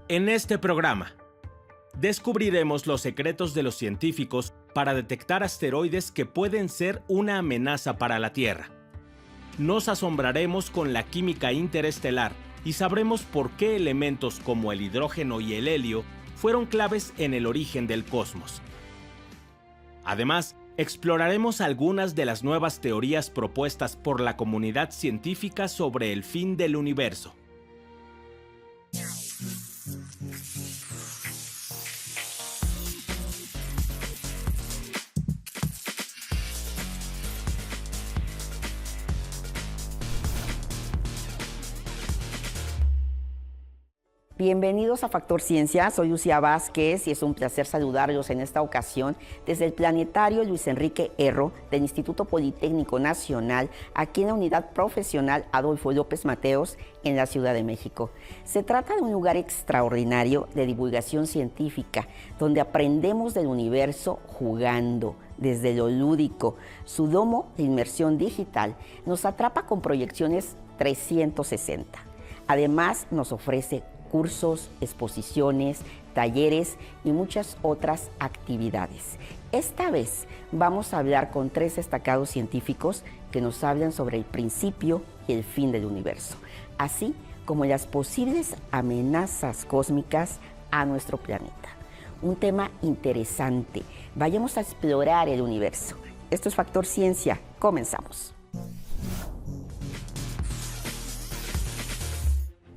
En este programa, descubriremos los secretos de los científicos para detectar asteroides que pueden ser una amenaza para la Tierra. Nos asombraremos con la química interestelar y sabremos por qué elementos como el hidrógeno y el helio fueron claves en el origen del cosmos. Además, exploraremos algunas de las nuevas teorías propuestas por la comunidad científica sobre el fin del universo. Bienvenidos a Factor Ciencia, soy Lucía Vázquez y es un placer saludarlos en esta ocasión desde el Planetario Luis Enrique Erro del Instituto Politécnico Nacional, aquí en la Unidad Profesional Adolfo López Mateos, en la Ciudad de México. Se trata de un lugar extraordinario de divulgación científica, donde aprendemos del universo jugando, desde lo lúdico. Su domo de inmersión digital nos atrapa con proyecciones 360. Además, nos ofrece cursos, exposiciones, talleres y muchas otras actividades. Esta vez vamos a hablar con 3 destacados científicos que nos hablan sobre el principio y el fin del universo, así como las posibles amenazas cósmicas a nuestro planeta. Un tema interesante. Vayamos a explorar el universo. Esto es Factor Ciencia. Comenzamos.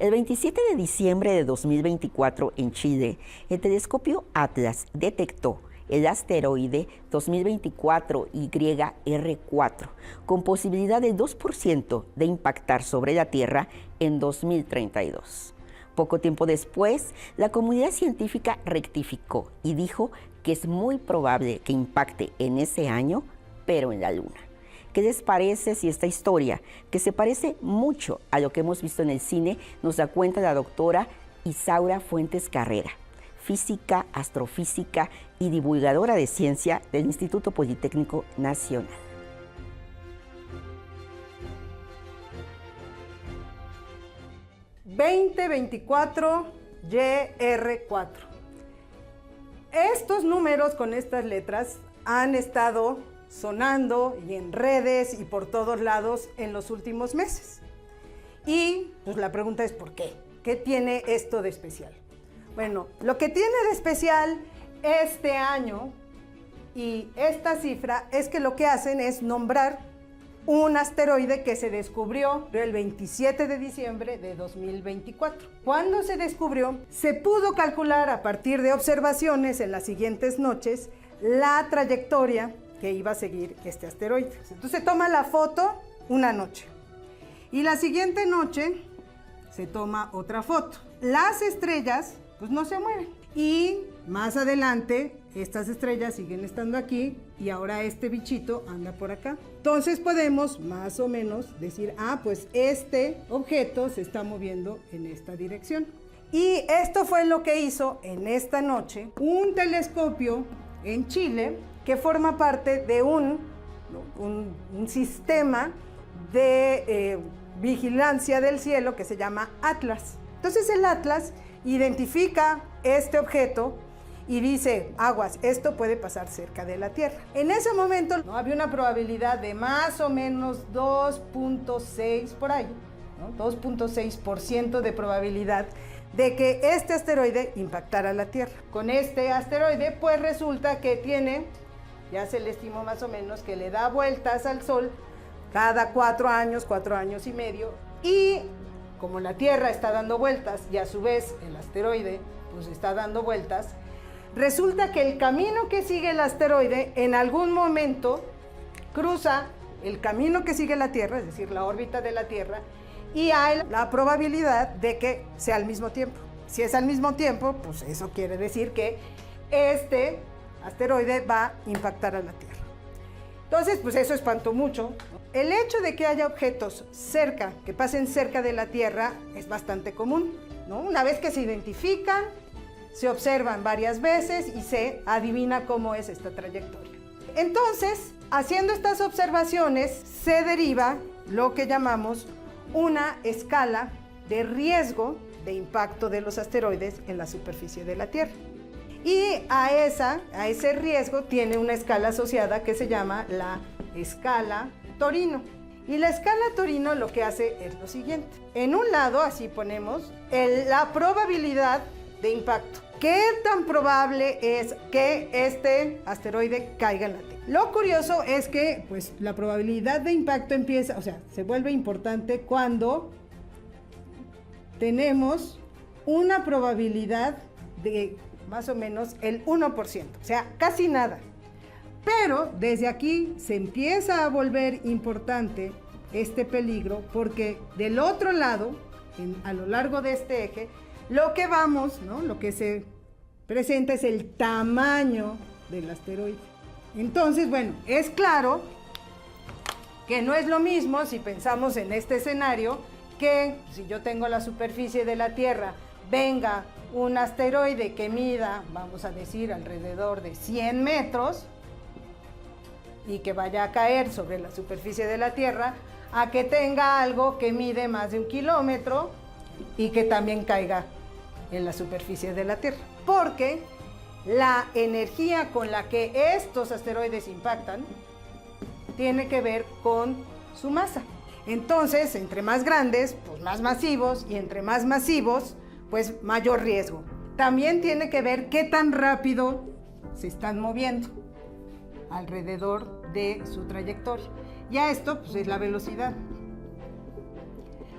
El 27 de diciembre de 2024 en Chile, el telescopio Atlas detectó el asteroide 2024 YR4 con posibilidad de 2% de impactar sobre la Tierra en 2032. Poco tiempo después, la comunidad científica rectificó y dijo que es muy probable que impacte en ese año, pero en la Luna. ¿Qué les parece si esta historia, que se parece mucho a lo que hemos visto en el cine, nos da cuenta la doctora Isaura Fuentes Carrera, física, astrofísica y divulgadora de ciencia del Instituto Politécnico Nacional? YR4. Estos números con estas letras han estado sonando y en redes y por todos lados en los últimos meses. Y pues la pregunta es ¿por qué? ¿Qué tiene esto de especial? Bueno, lo que tiene de especial este año y esta cifra es que lo que hacen es nombrar un asteroide que se descubrió el 27 de diciembre de 2024. Cuando se descubrió, se pudo calcular a partir de observaciones en las siguientes noches la trayectoria que iba a seguir este asteroide. Entonces se toma la foto una noche y la siguiente noche se toma otra foto. Las estrellas pues no se mueven y más adelante estas estrellas siguen estando aquí y ahora este bichito anda por acá. Entonces podemos más o menos decir, pues este objeto se está moviendo en esta dirección. Y esto fue lo que hizo en esta noche un telescopio en Chile que forma parte de un sistema de vigilancia del cielo que se llama Atlas. Entonces el Atlas identifica este objeto y dice, aguas, esto puede pasar cerca de la Tierra. En ese momento había una probabilidad de más o menos 2.6 por ahí, 2.6% de probabilidad de que este asteroide impactara la Tierra. Con este asteroide pues resulta que tiene, ya se le estimó más o menos que le da vueltas al Sol cada 4 años y medio, y como la Tierra está dando vueltas y a su vez el asteroide pues está dando vueltas, resulta que el camino que sigue el asteroide en algún momento cruza el camino que sigue la Tierra, es decir, la órbita de la Tierra, y hay la probabilidad de que sea al mismo tiempo. Si es al mismo tiempo, pues eso quiere decir que este asteroide va a impactar a la Tierra. Entonces, pues eso espantó mucho. El hecho de que haya objetos cerca, que pasen cerca de la Tierra, es bastante común, ¿no? Una vez que se identifican, se observan varias veces y se adivina cómo es esta trayectoria. Entonces, haciendo estas observaciones, se deriva lo que llamamos una escala de riesgo de impacto de los asteroides en la superficie de la Tierra. Y a ese riesgo tiene una escala asociada que se llama la escala Torino. Y la escala Torino lo que hace es lo siguiente. En un lado, así ponemos, la probabilidad de impacto. ¿Qué tan probable es que este asteroide caiga en la Tierra? Lo curioso es que pues, la probabilidad de impacto se vuelve importante cuando tenemos una probabilidad de más o menos el 1%, o sea, casi nada. Pero desde aquí se empieza a volver importante este peligro porque del otro lado, a lo largo de este eje, lo que vamos, ¿no? Lo que se presenta es el tamaño del asteroide. Entonces, bueno, es claro que no es lo mismo si pensamos en este escenario que si yo tengo la superficie de la Tierra, venga un asteroide que mida, vamos a decir, alrededor de 100 metros y que vaya a caer sobre la superficie de la Tierra, a que tenga algo que mide más de 1 kilómetro y que también caiga en la superficie de la Tierra. Porque la energía con la que estos asteroides impactan tiene que ver con su masa. Entonces, entre más grandes, pues más masivos, y entre más masivos, pues mayor riesgo. También tiene que ver qué tan rápido se están moviendo alrededor de su trayectoria. Ya esto pues, es la velocidad.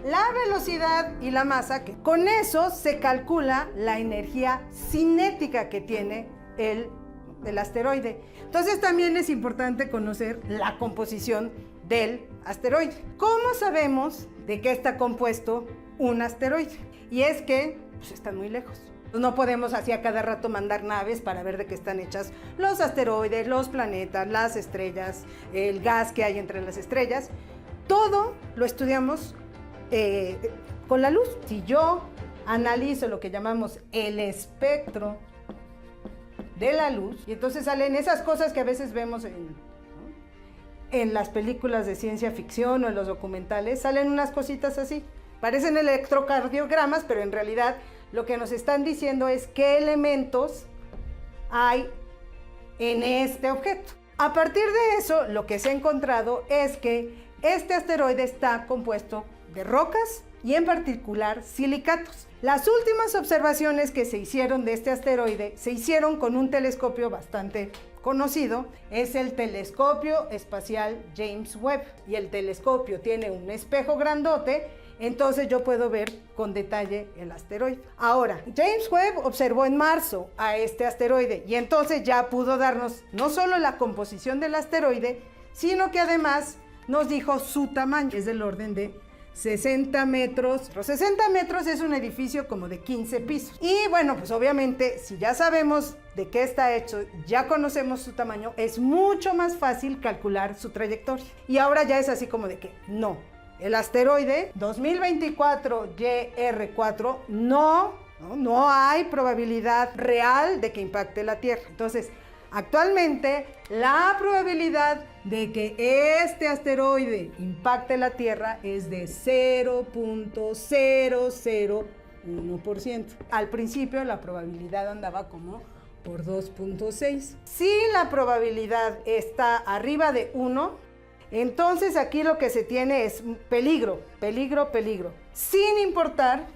La velocidad y la masa, que con eso se calcula la energía cinética que tiene el asteroide. Entonces también es importante conocer la composición del asteroide. ¿Cómo sabemos de qué está compuesto un asteroide? Y es que pues, están muy lejos. No podemos así a cada rato mandar naves para ver de qué están hechas los asteroides, los planetas, las estrellas, el gas que hay entre las estrellas. Todo lo estudiamos con la luz. Si yo analizo lo que llamamos el espectro de la luz, y entonces salen esas cosas que a veces vemos en las películas de ciencia ficción o en los documentales, salen unas cositas así. Parecen electrocardiogramas, pero en realidad lo que nos están diciendo es qué elementos hay en este objeto. A partir de eso, lo que se ha encontrado es que este asteroide está compuesto de rocas y en particular silicatos. Las últimas observaciones que se hicieron de este asteroide se hicieron con un telescopio bastante conocido, es el telescopio espacial James Webb, y el telescopio tiene un espejo grandote, entonces yo puedo ver con detalle el asteroide. Ahora, James Webb observó en marzo a este asteroide y entonces ya pudo darnos no solo la composición del asteroide, sino que además nos dijo su tamaño, es del orden de 60 metros. Los 60 metros es un edificio como de 15 pisos. Y bueno, pues obviamente si ya sabemos de qué está hecho, ya conocemos su tamaño, es mucho más fácil calcular su trayectoria. Y ahora ya es así como de que no. El asteroide 2024 YR4 no hay probabilidad real de que impacte la Tierra. Entonces, actualmente la probabilidad de que este asteroide impacte la Tierra es de 0.001%. Al principio la probabilidad andaba como por 2.6. Si la probabilidad está arriba de 1, entonces aquí lo que se tiene es peligro, sin importar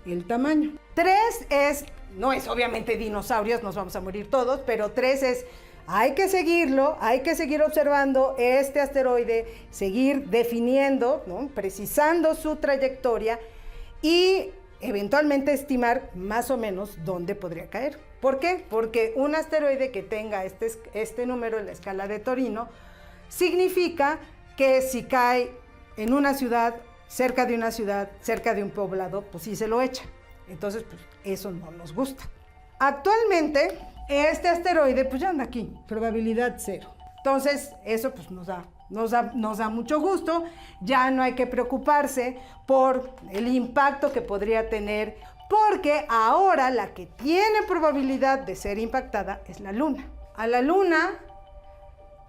el tamaño. 3 no es obviamente dinosaurios, nos vamos a morir todos, pero 3 es, hay que seguirlo, hay que seguir observando este asteroide, seguir definiendo, ¿no? Precisando su trayectoria y eventualmente estimar más o menos dónde podría caer. ¿Por qué? Porque un asteroide que tenga este número en la escala de Torino significa que si cae en una ciudad, cerca de un poblado, pues sí se lo echa. Entonces, pues eso no nos gusta. Actualmente, este asteroide pues ya anda aquí, probabilidad 0. Entonces, eso pues nos da mucho gusto. Ya no hay que preocuparse por el impacto que podría tener, porque ahora la que tiene probabilidad de ser impactada es la Luna. A la Luna,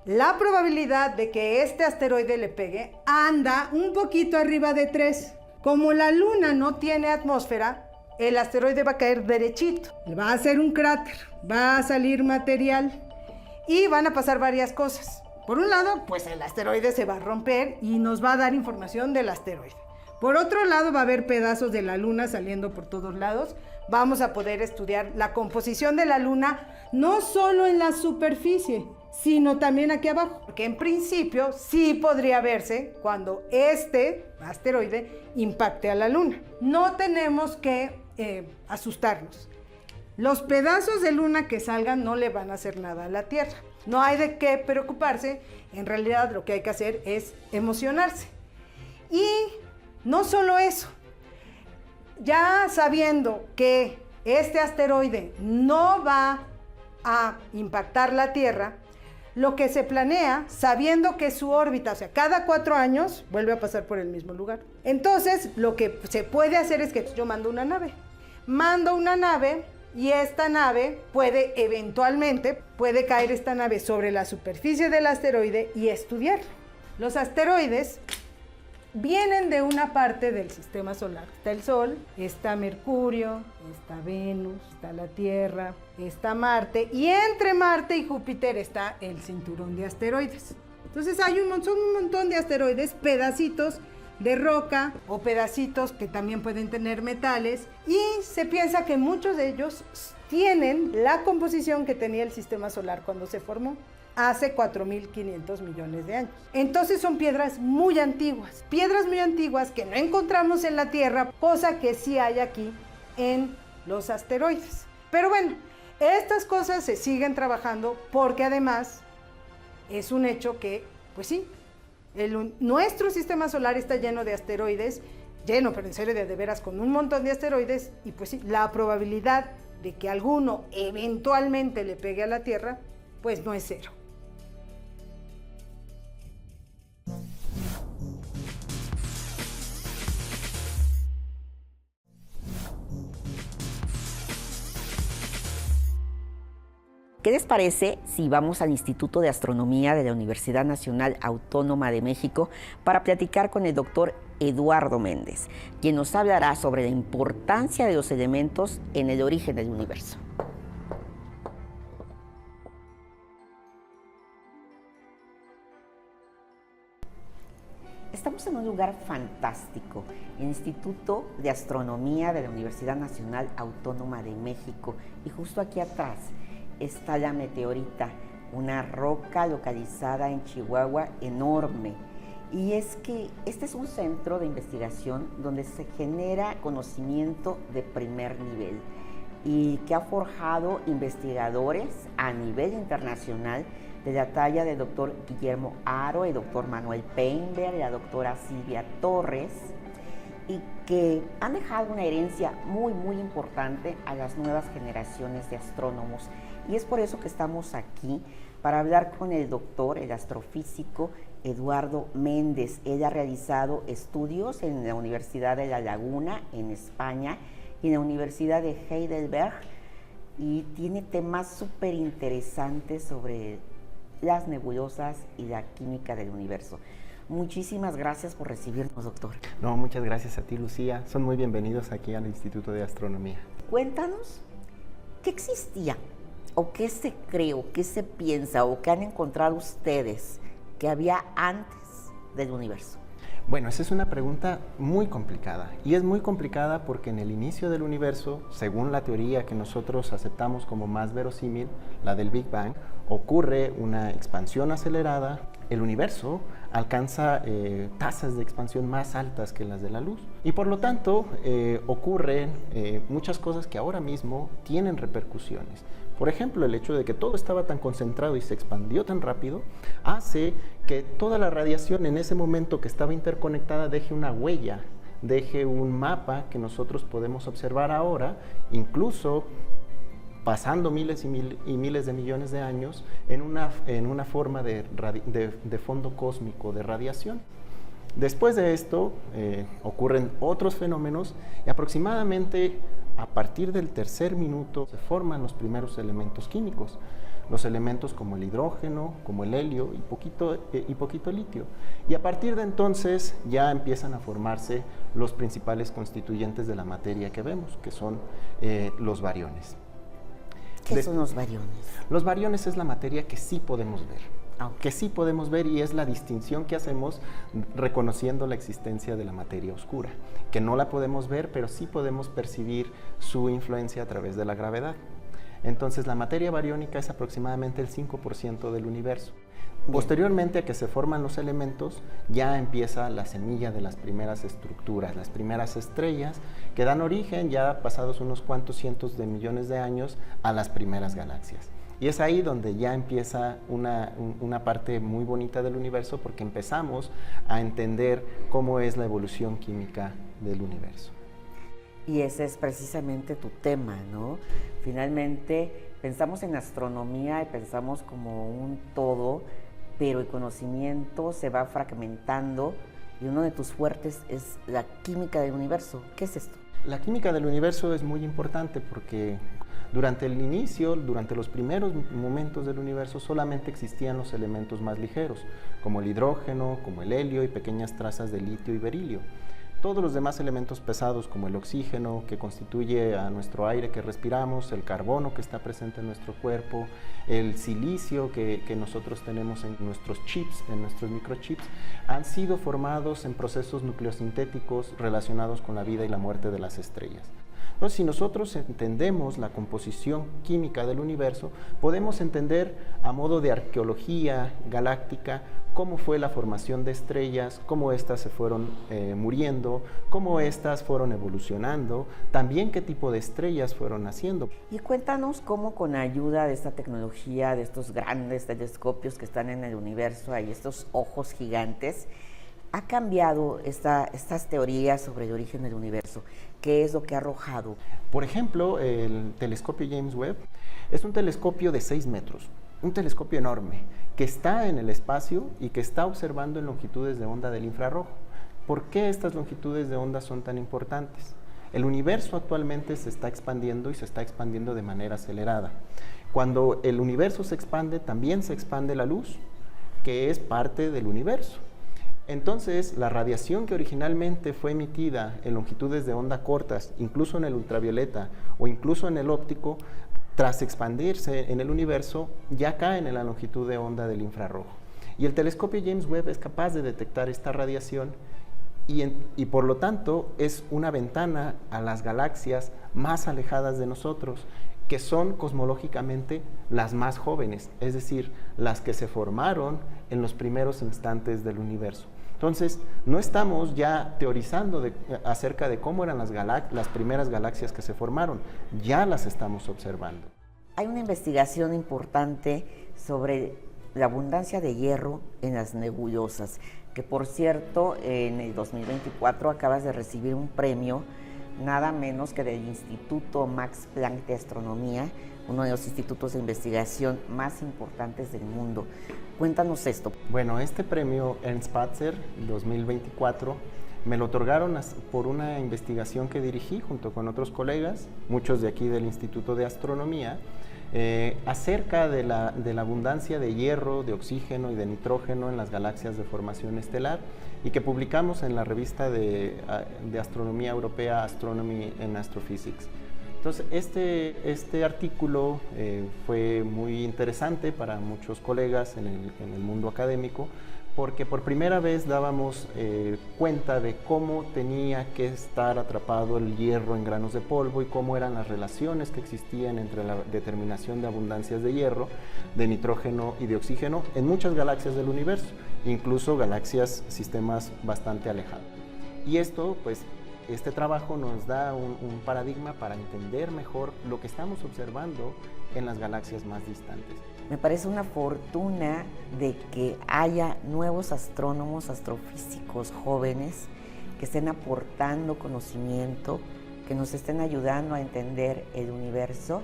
la probabilidad de que este asteroide le pegue anda un poquito arriba de 3. Como la Luna no tiene atmósfera, el asteroide va a caer derechito, va a ser un cráter, va a salir material y van a pasar varias cosas. Por un lado, pues el asteroide se va a romper y nos va a dar información del asteroide. Por otro lado, va a haber pedazos de la Luna saliendo por todos lados. Vamos a poder estudiar la composición de la Luna, no solo en la superficie, sino también aquí abajo. Porque en principio sí podría verse cuando este asteroide impacte a la Luna. No tenemos que asustarnos. Los pedazos de Luna que salgan no le van a hacer nada a la Tierra. No hay de qué preocuparse. En realidad lo que hay que hacer es emocionarse. Y no solo eso. Ya sabiendo que este asteroide no va a impactar la Tierra, lo que se planea, sabiendo que su órbita, o sea, cada 4 años, vuelve a pasar por el mismo lugar. Entonces, lo que se puede hacer es que yo mando una nave. Y esta nave puede caer esta nave sobre la superficie del asteroide y estudiarlo. Los asteroides vienen de una parte del sistema solar. Está el Sol, está Mercurio, está Venus, está la Tierra, está Marte, y entre Marte y Júpiter está el cinturón de asteroides. Entonces hay un montón de asteroides, pedacitos de roca o pedacitos que también pueden tener metales, y se piensa que muchos de ellos tienen la composición que tenía el sistema solar cuando se formó hace 4.500 millones de años. Entonces son piedras muy antiguas que no encontramos en la Tierra, cosa que sí hay aquí en los asteroides. Pero bueno, estas cosas se siguen trabajando porque además es un hecho que, pues sí, nuestro sistema solar está lleno de asteroides, pero en serio de veras, con un montón de asteroides, y pues sí, la probabilidad de que alguno eventualmente le pegue a la Tierra, pues no es cero. ¿Qué les parece si vamos al Instituto de Astronomía de la Universidad Nacional Autónoma de México para platicar con el doctor Eduardo Méndez, quien nos hablará sobre la importancia de los elementos en el origen del universo? Estamos en un lugar fantástico, el Instituto de Astronomía de la Universidad Nacional Autónoma de México, y justo aquí atrás está la meteorita, una roca localizada en Chihuahua enorme. Y es que este es un centro de investigación donde se genera conocimiento de primer nivel y que ha forjado investigadores a nivel internacional de la talla del doctor Guillermo Haro, el doctor Manuel Peinberg, la doctora Silvia Torres, y que han dejado una herencia muy, muy importante a las nuevas generaciones de astrónomos. Y es por eso que estamos aquí, para hablar con el doctor, el astrofísico Eduardo Méndez. Él ha realizado estudios en la Universidad de La Laguna, en España, y en la Universidad de Heidelberg, y tiene temas súper interesantes sobre las nebulosas y la química del universo. Muchísimas gracias por recibirnos, doctor. No, muchas gracias a ti, Lucía. Son muy bienvenidos aquí al Instituto de Astronomía. Cuéntanos, ¿qué existía? ¿O qué se cree, o qué se piensa, o qué han encontrado ustedes que había antes del universo? Bueno, esa es una pregunta muy complicada, y es muy complicada porque en el inicio del universo, según la teoría que nosotros aceptamos como más verosímil, la del Big Bang, ocurre una expansión acelerada. El universo alcanza tasas de expansión más altas que las de la luz, y por lo tanto ocurren muchas cosas que ahora mismo tienen repercusiones. Por ejemplo, el hecho de que todo estaba tan concentrado y se expandió tan rápido hace que toda la radiación en ese momento que estaba interconectada deje una huella, deje un mapa que nosotros podemos observar ahora, incluso pasando miles y miles de millones de años, en una forma de fondo cósmico de radiación. Después de esto ocurren otros fenómenos, y aproximadamente a partir del tercer minuto se forman los primeros elementos químicos. los elementos como el hidrógeno, como el helio y poquito litio. Y a partir de entonces ya empiezan a formarse los principales constituyentes de la materia que vemos, que son los bariones. ¿Qué son los bariones? Los bariones es la materia que sí podemos ver. Que sí podemos ver, y es la distinción que hacemos reconociendo la existencia de la materia oscura, que no la podemos ver, pero sí podemos percibir su influencia a través de la gravedad. Entonces la materia bariónica es aproximadamente el 5% del universo. Posteriormente a que se forman los elementos, ya empieza la semilla de las primeras estructuras, las primeras estrellas, que dan origen, ya pasados unos cuantos cientos de millones de años, a las primeras galaxias. Y es ahí donde ya empieza una parte muy bonita del universo, porque empezamos a entender cómo es la evolución química del universo. Y ese es precisamente tu tema, ¿no? Finalmente pensamos en astronomía y pensamos como un todo, pero el conocimiento se va fragmentando y uno de tus fuertes es la química del universo. ¿Qué es esto? La química del universo es muy importante porque durante el inicio, durante los primeros momentos del universo, solamente existían los elementos más ligeros, como el hidrógeno, como el helio y pequeñas trazas de litio y berilio. Todos los demás elementos pesados, como el oxígeno, que constituye a nuestro aire que respiramos, el carbono que está presente en nuestro cuerpo, el silicio que nosotros tenemos en nuestros chips, en nuestros microchips, han sido formados en procesos nucleosintéticos relacionados con la vida y la muerte de las estrellas. Entonces, si nosotros entendemos la composición química del universo, podemos entender a modo de arqueología galáctica cómo fue la formación de estrellas, cómo éstas se fueron muriendo, cómo éstas fueron evolucionando, también qué tipo de estrellas fueron naciendo. Y cuéntanos cómo con ayuda de esta tecnología, de estos grandes telescopios que están en el universo, hay estos ojos gigantes, ha cambiado estas teorías sobre el origen del universo. ¿Qué es lo que ha arrojado? Por ejemplo, el telescopio James Webb es un telescopio de 6 metros, un telescopio enorme, que está en el espacio y que está observando en longitudes de onda del infrarrojo. ¿Por qué estas longitudes de onda son tan importantes? El universo actualmente se está expandiendo y se está expandiendo de manera acelerada. Cuando el universo se expande, también se expande la luz, que es parte del universo. Entonces, la radiación que originalmente fue emitida en longitudes de onda cortas, incluso en el ultravioleta o incluso en el óptico, tras expandirse en el universo, ya caen en la longitud de onda del infrarrojo. Y el telescopio James Webb es capaz de detectar esta radiación y por lo tanto es una ventana a las galaxias más alejadas de nosotros, que son cosmológicamente las más jóvenes, es decir, las que se formaron en los primeros instantes del universo. Entonces, no estamos ya teorizando acerca de cómo eran las primeras galaxias que se formaron, ya las estamos observando. Hay una investigación importante sobre la abundancia de hierro en las nebulosas, que por cierto, en el 2024 acabas de recibir un premio, nada menos que del Instituto Max Planck de Astronomía, uno de los institutos de investigación más importantes del mundo. Cuéntanos esto. Bueno, este premio Ernst Spatzer 2024 me lo otorgaron por una investigación que dirigí junto con otros colegas, muchos de aquí del Instituto de Astronomía, acerca de la abundancia de hierro, de oxígeno y de nitrógeno en las galaxias de formación estelar, y que publicamos en la revista de astronomía europea Astronomy and Astrophysics. Entonces, este artículo fue muy interesante para muchos colegas en el mundo académico, porque por primera vez dábamos cuenta de cómo tenía que estar atrapado el hierro en granos de polvo y cómo eran las relaciones que existían entre la determinación de abundancias de hierro, de nitrógeno y de oxígeno en muchas galaxias del universo, incluso galaxias, sistemas bastante alejados. Y esto, pues, este trabajo nos da un paradigma para entender mejor lo que estamos observando en las galaxias más distantes. Me parece una fortuna de que haya nuevos astrónomos, astrofísicos jóvenes que estén aportando conocimiento, que nos estén ayudando a entender el universo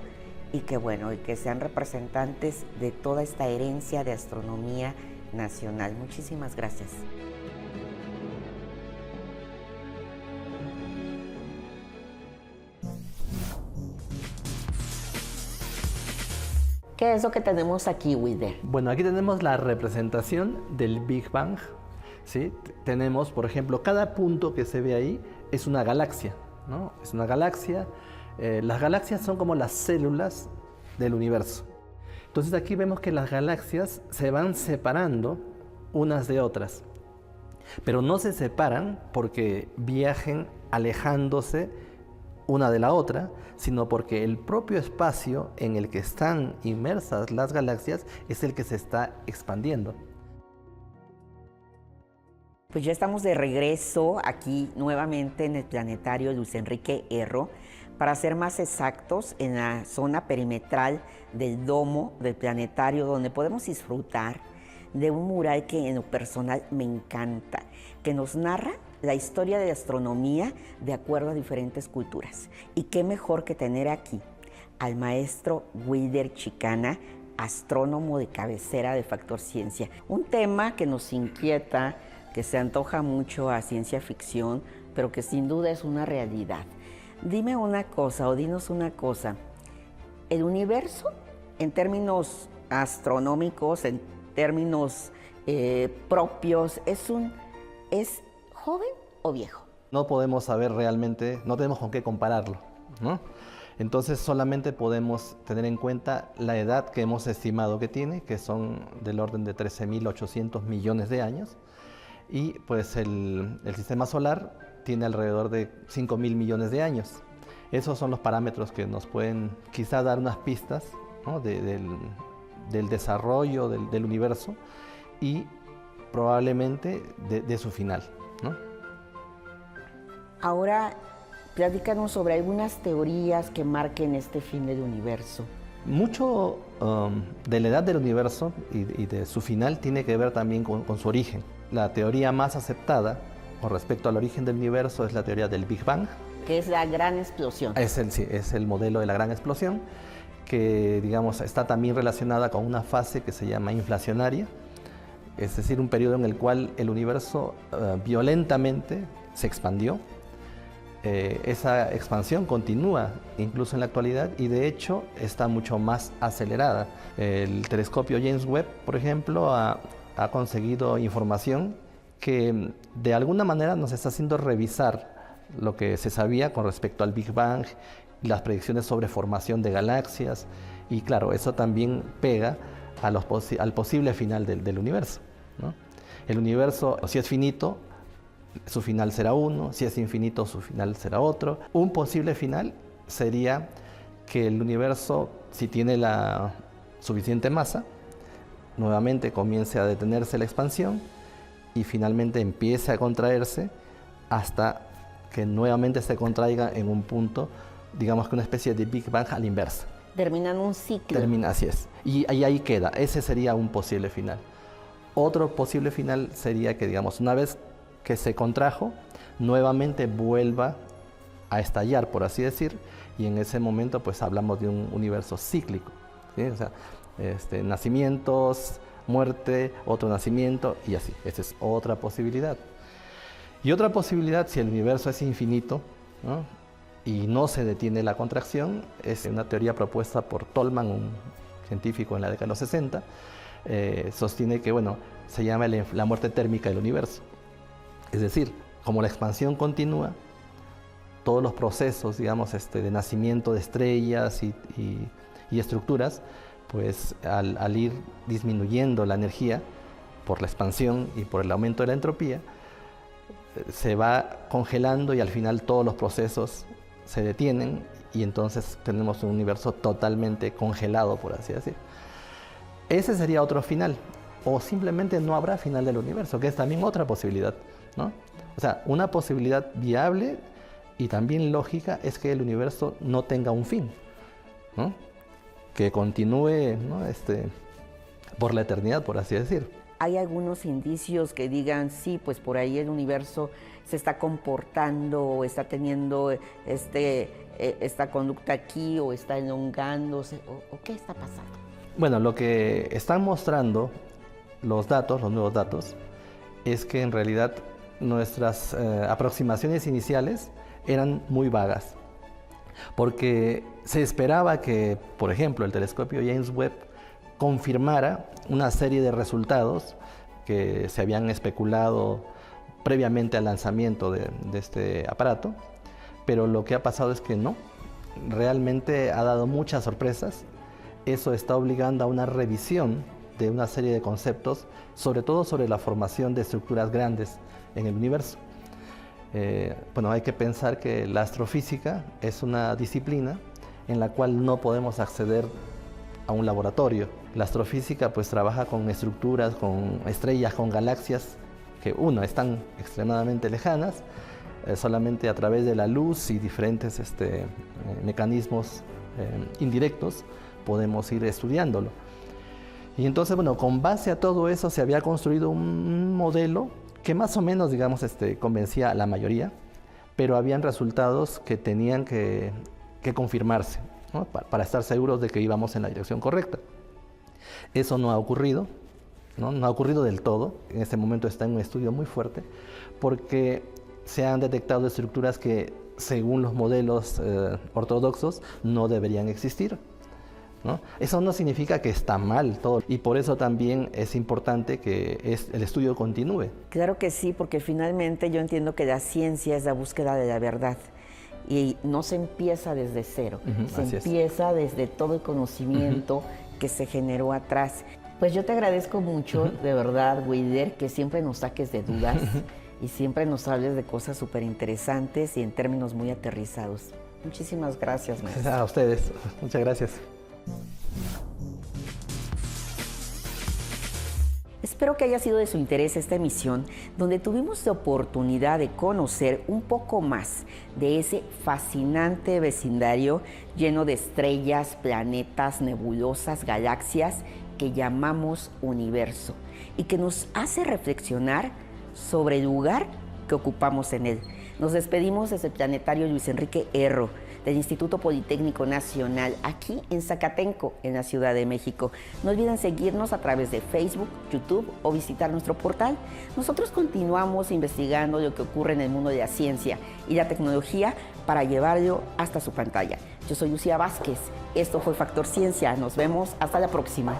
y que, bueno, y que sean representantes de toda esta herencia de astronomía nacional. Muchísimas gracias. ¿Qué es lo que tenemos aquí, Wilder? Bueno, aquí tenemos la representación del Big Bang, ¿sí? Tenemos, por ejemplo, cada punto que se ve ahí es una galaxia, ¿no? Es una galaxia. Las galaxias son como las células del universo. Entonces aquí vemos que las galaxias se van separando unas de otras, pero no se separan porque viajen alejándose una de la otra, sino porque el propio espacio en el que están inmersas las galaxias es el que se está expandiendo. Pues ya estamos de regreso aquí nuevamente en el planetario Luis Enrique Erro, para ser más exactos, en la zona perimetral del domo del planetario, donde podemos disfrutar de un mural que en lo personal me encanta, que nos narra la historia de la astronomía de acuerdo a diferentes culturas. Y qué mejor que tener aquí al maestro Wilder Chicana, astrónomo de cabecera de Factor Ciencia. Un tema que nos inquieta, que se antoja mucho a ciencia ficción, pero que sin duda es una realidad. Dime una cosa, o dinos una cosa, ¿el universo, en términos astronómicos, en términos propios, es joven o viejo? No podemos saber realmente, no tenemos con qué compararlo, ¿no? Entonces solamente podemos tener en cuenta la edad que hemos estimado que tiene, que son del orden de 13.800 millones de años, y pues el sistema solar tiene alrededor de 5.000 millones de años. Esos son los parámetros que nos pueden quizá dar unas pistas, ¿no? del desarrollo del universo y probablemente de su final, ¿no? Ahora, platícanos sobre algunas teorías que marquen este fin del universo. Mucho de la edad del universo y de su final tiene que ver también con su origen. La teoría más aceptada con respecto al origen del universo es la teoría del Big Bang. Que es la gran explosión. Es el modelo de la gran explosión, que digamos está también relacionada con una fase que se llama inflacionaria, es decir, un periodo en el cual el universo violentamente se expandió. Esa expansión continúa incluso en la actualidad y de hecho está mucho más acelerada. El telescopio James Webb, por ejemplo, ha conseguido información que de alguna manera nos está haciendo revisar lo que se sabía con respecto al Big Bang, las predicciones sobre formación de galaxias, y claro, eso también pega al posible final del universo, ¿no? El universo, si es finito, su final será uno, si es infinito, su final será otro. Un posible final sería que el universo, si tiene la suficiente masa, nuevamente comience a detenerse la expansión y finalmente empiece a contraerse hasta que nuevamente se contraiga en un punto, digamos que una especie de Big Bang a la inversa. Terminan un ciclo. Termina, así es. Y ahí queda. Ese sería un posible final. Otro posible final sería que, digamos, una vez que se contrajo, nuevamente vuelva a estallar, por así decir, y en ese momento pues hablamos de un universo cíclico, ¿sí? O sea, nacimientos, muerte, otro nacimiento y así. Esa es otra posibilidad. Y otra posibilidad, si el universo es infinito, ¿no? Y no se detiene la contracción, es una teoría propuesta por Tolman, un científico en la década de los 60, sostiene que, bueno, se llama la muerte térmica del universo. Es decir, como la expansión continúa, todos los procesos, digamos, de nacimiento de estrellas y estructuras, pues al ir disminuyendo la energía por la expansión y por el aumento de la entropía, se va congelando y al final todos los procesos se detienen y entonces tenemos un universo totalmente congelado, por así decir. Ese sería otro final, o simplemente no habrá final del universo, que es también otra posibilidad, ¿no? O sea, una posibilidad viable y también lógica es que el universo no tenga un fin, ¿no? Que continúe, ¿no? Por la eternidad, por así decir. ¿Hay algunos indicios que digan, sí, pues por ahí el universo se está comportando o está teniendo esta conducta aquí o está elongándose o qué está pasando? Bueno, lo que están mostrando los nuevos datos, es que en realidad nuestras aproximaciones iniciales eran muy vagas. porque se esperaba que, por ejemplo, el telescopio James Webb confirmara una serie de resultados que se habían especulado previamente al lanzamiento de este aparato, pero lo que ha pasado es que no, realmente ha dado muchas sorpresas. Eso está obligando a una revisión de una serie de conceptos, sobre todo sobre la formación de estructuras grandes en el universo. Bueno, hay que pensar que la astrofísica es una disciplina en la cual no podemos acceder a un laboratorio. La astrofísica pues trabaja con estructuras, con estrellas, con galaxias que están extremadamente lejanas, solamente a través de la luz y diferentes mecanismos indirectos podemos ir estudiándolo. Y entonces, bueno, con base a todo eso se había construido un modelo que más o menos, digamos, convencía a la mayoría, pero habían resultados que tenían que confirmarse, ¿no? Para estar seguros de que íbamos en la dirección correcta. Eso no ha ocurrido, ¿no? No ha ocurrido del todo. En este momento está en un estudio muy fuerte, porque se han detectado estructuras que, según los modelos ortodoxos, no deberían existir, ¿no? Eso no significa que está mal todo, y por eso también es importante que el estudio continúe. Claro que sí, porque finalmente yo entiendo que la ciencia es la búsqueda de la verdad y no se empieza desde cero, se empieza desde todo el conocimiento que se generó atrás. Pues yo te agradezco mucho, de verdad, Wilder, que siempre nos saques de dudas y siempre nos hables de cosas súper interesantes y en términos muy aterrizados. Muchísimas gracias, maestro. A ustedes, muchas gracias. Espero que haya sido de su interés esta emisión, donde tuvimos la oportunidad de conocer un poco más de ese fascinante vecindario lleno de estrellas, planetas, nebulosas, galaxias que llamamos universo y que nos hace reflexionar sobre el lugar que ocupamos en él. Nos despedimos desde el Planetario Luis Enrique Erro, del Instituto Politécnico Nacional, aquí en Zacatenco, en la Ciudad de México. No olviden seguirnos a través de Facebook, YouTube o visitar nuestro portal. Nosotros continuamos investigando lo que ocurre en el mundo de la ciencia y la tecnología para llevarlo hasta su pantalla. Yo soy Lucía Vázquez. Esto fue Factor Ciencia. Nos vemos hasta la próxima.